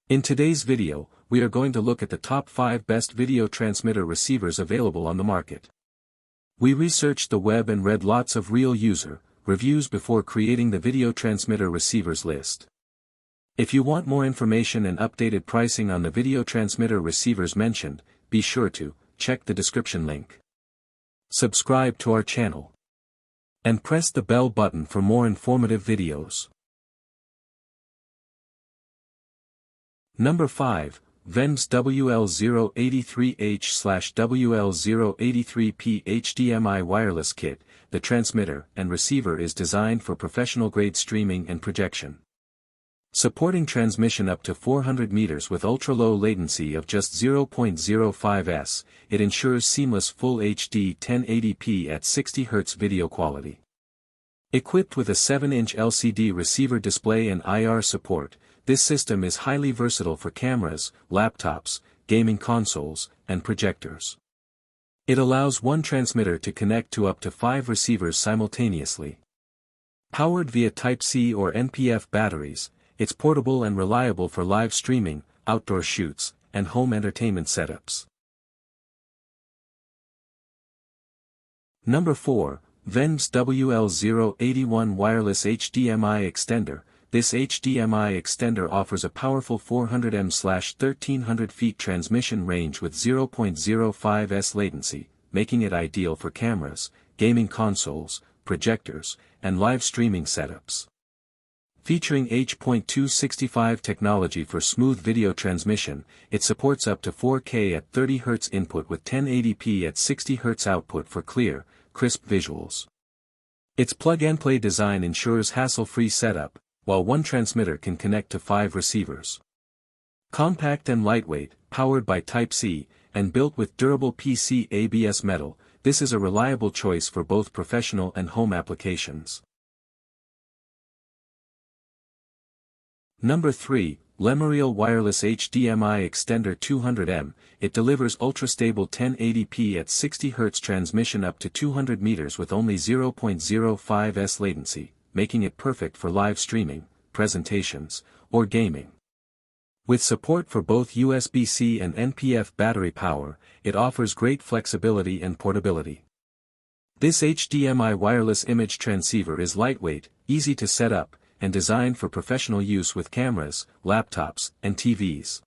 In today's video, we are going to look at the top 5 best video transmitter receivers available on the market. We researched the web and read lots of real user reviews before creating the video transmitter receivers list. If you want more information and updated pricing on the video transmitter receivers mentioned, be sure to check the description link. Subscribe to our channel. And press the bell button for more informative videos. Number 5, VNNBBS WL083H/WL083P HDMI Wireless Kit. The transmitter and receiver is designed for professional-grade streaming and projection. Supporting transmission up to 400 meters with ultra-low latency of just 0.05 s, it ensures seamless Full HD 1080p at 60 Hz video quality. Equipped with a 7-inch LCD receiver display and IR support, this system is highly versatile for cameras, laptops, gaming consoles, and projectors. It allows one transmitter to connect to up to 5 receivers simultaneously. Powered via Type-C or NPF batteries, it's portable and reliable for live streaming, outdoor shoots, and home entertainment setups. Number 4, VNNBBS WL081 Wireless HDMI Extender. This HDMI extender offers a powerful 400 m/1300 feet transmission range with 0.05 s latency, making it ideal for cameras, gaming consoles, projectors, and live streaming setups. Featuring H.265 technology for smooth video transmission, it supports up to 4K at 30 Hz input with 1080p at 60 Hz output for clear, crisp visuals. Its plug-and-play design ensures hassle-free setup, while one transmitter can connect to 5 receivers. Compact and lightweight, powered by Type-C, and built with durable PC ABS metal, this is a reliable choice for both professional and home applications. Number 3, Lemorele Wireless HDMI Extender 200M. It delivers ultra-stable 1080p at 60 Hz transmission up to 200 meters with only 0.05 s latency, making it perfect for live streaming, presentations, or gaming. With support for both USB-C and NPF battery power, it offers great flexibility and portability. This HDMI wireless image transceiver is lightweight, easy to set up, and designed for professional use with cameras, laptops, and TVs.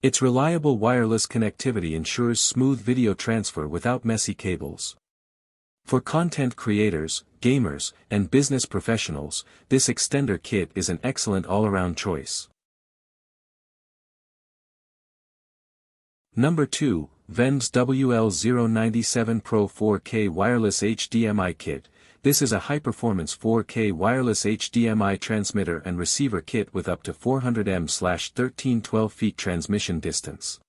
Its reliable wireless connectivity ensures smooth video transfer without messy cables. For content creators, gamers, and business professionals, this extender kit is an excellent all-around choice. Number 2, VNNBBS WL097 Pro 4K Wireless HDMI Kit. This is a high-performance 4K wireless HDMI transmitter and receiver kit with up to 400 m/1312 feet transmission distance.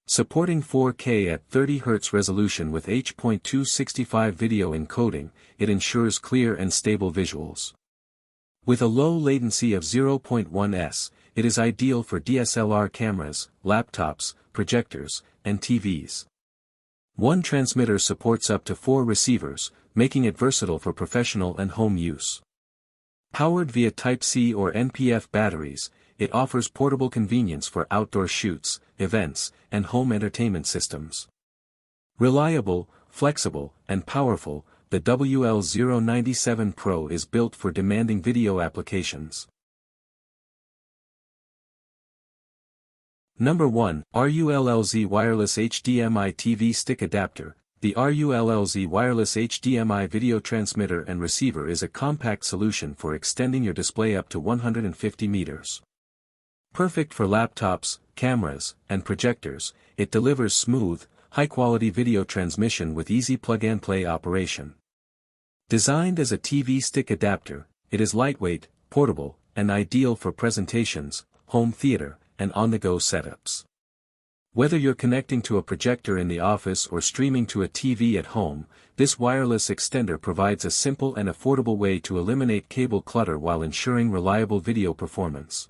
Supporting 4K at 30 Hz resolution with H.265 video encoding, it ensures clear and stable visuals. With a low latency of 0.1 s, it is ideal for DSLR cameras, laptops, projectors, and TVs. One transmitter supports up to 4 receivers, making it versatile for professional and home use. Powered via Type-C or NPF batteries, it offers portable convenience for outdoor shoots, events, and home entertainment systems. Reliable, flexible, and powerful, the WL097 Pro is built for demanding video applications. Number 1, RULLZ Wireless HDMI TV Stick Adapter. The RULLZ Wireless HDMI video transmitter and receiver is a compact solution for extending your display up to 150 meters. Perfect for laptops, cameras, and projectors, it delivers smooth, high-quality video transmission with easy plug-and-play operation. Designed as a TV stick adapter, it is lightweight, portable, and ideal for presentations, home theater, and on-the-go setups. Whether you're connecting to a projector in the office or streaming to a TV at home, this wireless extender provides a simple and affordable way to eliminate cable clutter while ensuring reliable video performance.